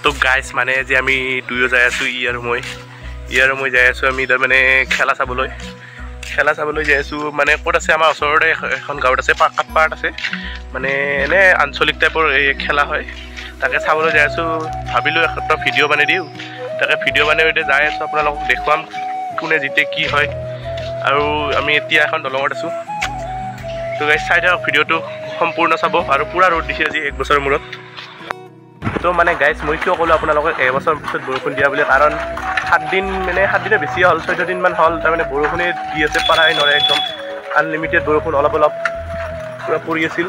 তো গাইজ মানে যে আমি দুয়ো যাই আছোঁ ইয়াৰ মই যাই আছোঁ আমি তাৰ মানে খেলা চাবলৈ যাই আছোঁ মানে ক'ত আছে আমাৰ ওচৰতে এখন গাঁৱত আছে কাঠপাৰত আছে মানে এনে আঞ্চলিক টাইপৰ এই খেলা হয় তাকে চাবলৈ যাই আছোঁ ভাবিলোঁ এটা ভিডিঅ' বনাই দিওঁ তাকে ভিডিঅ' বনাই যাই আছোঁ আপোনালোকক দেখুৱাম কোনে জিতে কি হয় আৰু আমি এতিয়া এখন দলঙত আছোঁ তো গাইজ চাই থাকক ভিডিঅ'টো সম্পূৰ্ণ চাব আৰু পূৰা ৰ'দ দিছে আজি 1 বছৰৰ মূৰত তো মানে গাইজ মই কিয় ক'লোঁ আপোনালোকক 1 বছৰ পিছত বৰষুণ দিয়া বুলি কাৰণ 7 দিনৰ বেছি হ'ল 14 দিনমান হ'ল তাৰমানে বৰষুণে দি আছে পাৰাই নৰে একদম আনলিমিটেড বৰষুণ অলপ পূৰা পৰি আছিল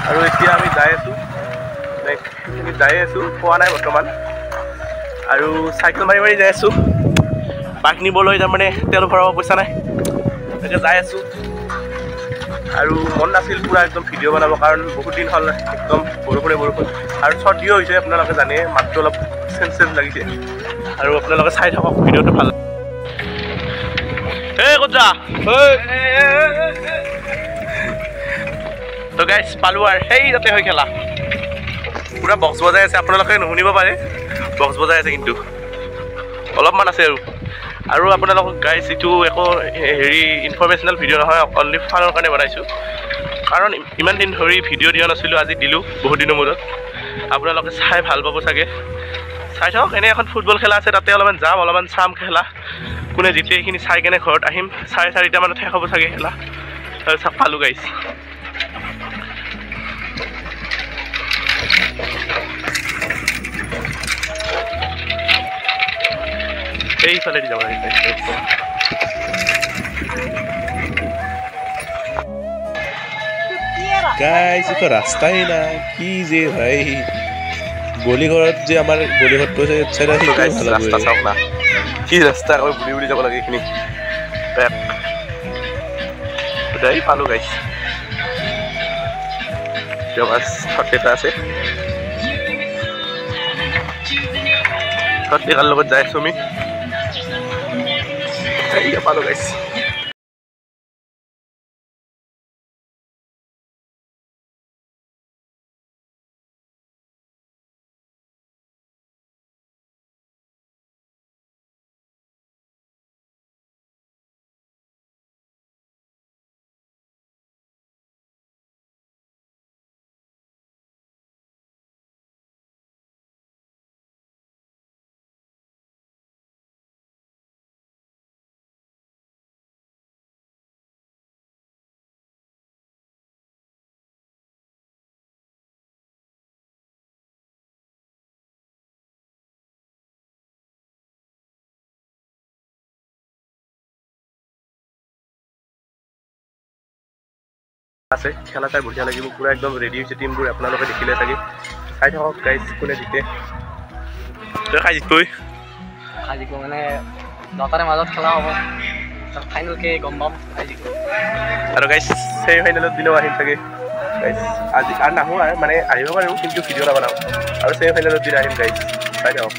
আৰু এতিয়া আমি যাই আছোঁ পোৱা নাই বৰ্তমান আৰু চাইকেল মাৰি যাই আছোঁ বাইক নিবলৈ তাৰমানে তেল ভৰাব পইচা নাই তাকে যাই আছোঁ আৰু মন নাছিল পূৰা একদম ভিডিঅ' বনাব কাৰণ বহুত দিন হ'ল একদম বৰষুণ আৰু চৰ্দিও হৈছে আপোনালোকে জানে মাতটো অলপ চেঞ্জ লাগিছে আৰু আপোনালোকে চাই থাকক ভিডিঅ'টো ভাল ক'ত যা তো গাইজ পালোঁ আৰু সেই তাতে হয় খেলা পূৰা বক্স বজাই আছে আপোনালোকে নুশুনিব পাৰে বক্স বজাই আছে কিন্তু অলপমান আছে আৰু আপোনালোকক গাইজ এইটো একো হেৰি ইনফৰমেশ্যনেল ভিডিঅ' নহয় অনলি ফানৰ কাৰণে বনাইছোঁ কাৰণ ইমান দিন ধৰি ভিডিঅ' দিয়া নাছিলোঁ আজি দিলোঁ বহুত দিনৰ মূৰত আপোনালোকে চাই ভাল পাব চাগে চাই থাকক এনে এখন ফুটবল খেলা আছে তাতে অলপমান যাম অলপমান চাম খেলা কোনে জিতে এইখিনি চাই কেনে ঘৰত আহিম 4:30 মানত শেষ হ'ব চাগে খেলা তাৰপিছত পালোঁ গাইজ এইফালে যাব গাইজ এইটো ৰাস্তাই না কি যে ভাই গলিঘৰত যে আমাৰ গলিঘৰটো আছে ৰাস্তা চাওক না কি ৰাস্তা বুলি যাব লাগে এইখিনি পালোঁ গাইজ এটা আছে কাৰ লগত যাই আছোঁ আমি পালোঁ গাইজ আছে খেলা চাই বঢ়িয়া লাগিব পূৰা একদম ৰেডি হৈছে টিমবোৰ আপোনালোকে দেখিলে চাগে চাই থাকক গাইজ কোনে জিতে তই খাই জিতকৈ মানে 9টাৰ মাজত খেলা হ'ব ফাইনেলকে গম পাম আৰু গাইজ ছেমি ফাইনেলত দিলেও আহিম চাগে গাইজ আজি আৰু নাহোঁ আৰু মানে আহিব পাৰোঁ কিন্তু ভিডিঅ' নবনাওঁ আৰু ছেমি ফাইনেলত দিলে আহিম গাইজ চাই থাকক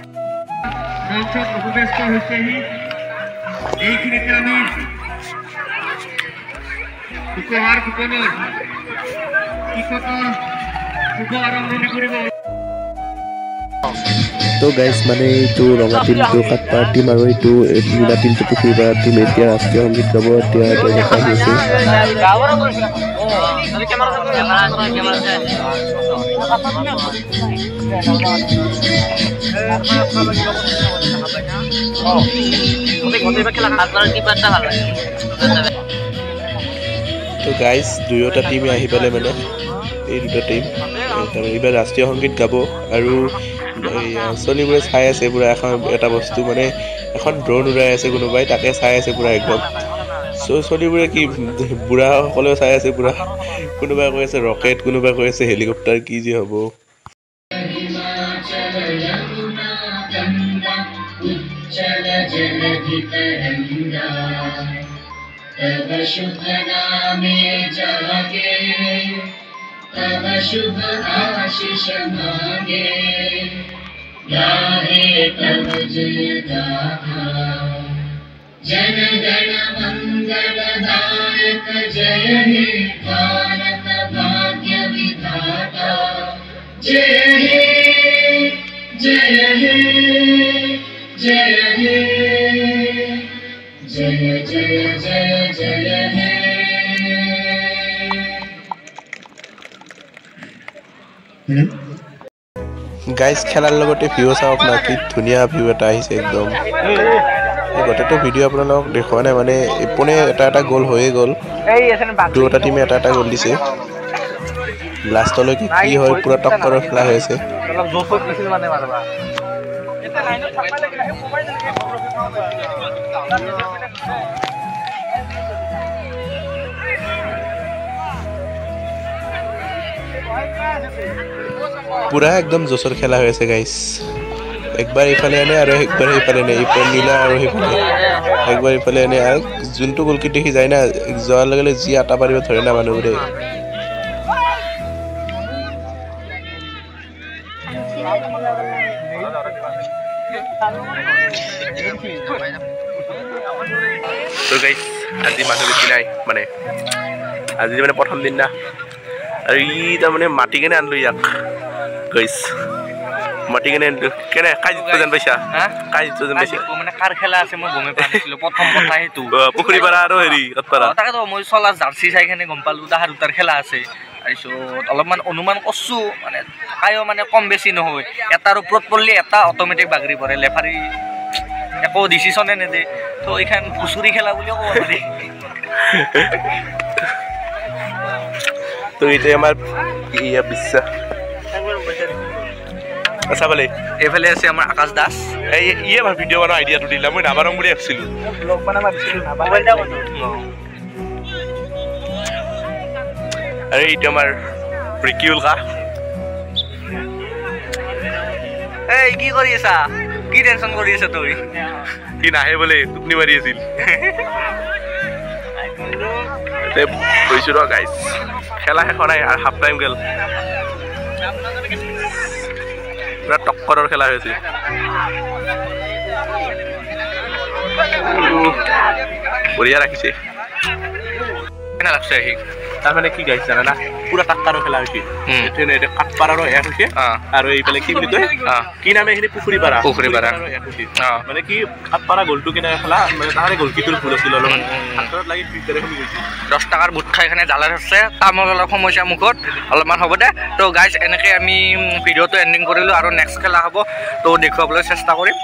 তো গাইজ মানে এইটো ৰঙা টিমটো কাঠপাৰ টিম আৰু এইটো নীলা টিমটো পুখুৰীপাৰ টিম এতিয়া ৰাষ্ট্ৰীয় সংগীত গাব এতিয়া দেখা গৈছে তো গাইজ দুয়োটা টিমে আহি পালে মানে এই দুটা টিম এইবাৰ ৰাষ্ট্ৰীয় সংগীত গাব আৰু চলিবোৰে চাই আছে পূৰা এটা বস্তু মানে এখন ড্ৰোন উৰাই আছে কোনোবাই তাকে চাই আছে পূৰা একদম চলিবোৰে কি বুঢ়াসকলেও চাই আছে পূৰা কোনোবাই কৈ আছে ৰকেট কোনোবাই কৈ আছে হেলিকপ্টাৰ কি যে হ'ব तव शुभ नामे जागे तव शुभ आशीष मांगे गाहे तव जय गाथा जन गण मंगलदायक जय हे भारत भाग्य विधाता जय हे जय हे जय हे जय जय जय जय हे গাইজ খেলাৰ লগতে ভিউ চাওক না কি ধুনীয়া ভিউ এটা আহিছে একদম গোটেইটো ভিডিঅ' আপোনালোকক দেখুওৱা নাই মানে পোনে এটা গ'ল হৈয়ে গ'ল দুটা টিমে এটা গ'ল দিছে লাষ্টলৈকে কি হয় পুৰা টক্কৰৰ খেলা হৈ আছে পুৰা একদম জোচৰ খেলা হৈ আছে গাইজ একবাৰ ইফালে আনে আৰু একবাৰ সিফালে আনে ইফালে নীলা আৰু সিফালে একবাৰ ইফালে আনে আৰু যোনটো গলকিট দেখি যায় না যোৱাৰ লগে লগে যি আটা পাৰিব ধৰে না মানুহবোৰে তো গাইজ আজি মানুহ বেছি নাই মানে আজি মানে প্ৰথম দিন না আৰু ই তাৰমানে মাতি কেনে আনলো ইয়াক গাইজ মাতি কেনে আনলো কেনে কাই জিতব যেন পাইছা কাই জিতব যেন পাইছা মানে কাৰ খেলা আছে মই গমে পোৱা নাছিলো প্ৰথম কথা সেইটো পুখুৰী পাৰা আৰু হেৰি কটপাৰা তাকেতো মই চলা জাৰ্চি চাই কেনে গম পালো তাহাৰ দুটাৰ খেলা আছে তাৰপিছত অলপমান অনুমান কৰছো মানে কায়ো মানে কম বেছি নহয় এটাৰ ওপৰত পৰলি এটা অট'মেটিক বাগৰি পৰে লেফাৰী একো ডিচিশ্যনে নেদে তো এইখান ফুচুৰি খেলা বুলিও ক'ব পাৰি তো এইটোৱে আমাৰ ইয়া বিশ্বাস আচ্ছা ভালে এইফালে আছে আমাৰ আকাশ দাস এই ইয়ে আমাৰ ভিডিঅ' বনোৱা আইডিয়াটো দিলা মই নাবাৰং বুলি ভাবিছিলোঁ আৰু এইটো আমাৰ ৰিকিউল কা এই কি কৰি আছা কি টেনশ্যন কৰি আছা তই সি নাহে বোলে টোপনি মাৰি আছিল কৈছোঁ ৰ গাইজ খেলা শেষ নাই আৰু হাফ টাইম গেল পুৰা টক্কৰৰ খেলা হৈছে বঢ়িয়া ৰাখিছে কেনে লাগছে আহি তাৰমানে কি গাইছে জানা পুৰা টাক্কাৰৰ খেলা হৈছে কাঠপাৰাৰো এক হৈছে আৰু এইফালে কি বুলি কয় কি নামে এইখিনি পুখুৰী পাৰা মানে কি কাঠপাৰা গ'লটো কেনে খেলা মানে তাৰে গ'লকিটোৰ ভুল আছিল অলপমান হাতত লাগি ফিল্টাৰে খুলি গৈছে 10 টকাৰ বুট খাই এখানে জ্বালা আছে তামোল অলপ সমস্যা মুখত অলপমান হ'ব দে তো গাইজ এনেকৈ আমি ভিডিঅ'টো এণ্ডিং কৰিলোঁ আৰু নেক্সট খেলা হ'ব তো দেখুৱাবলৈ চেষ্টা কৰিম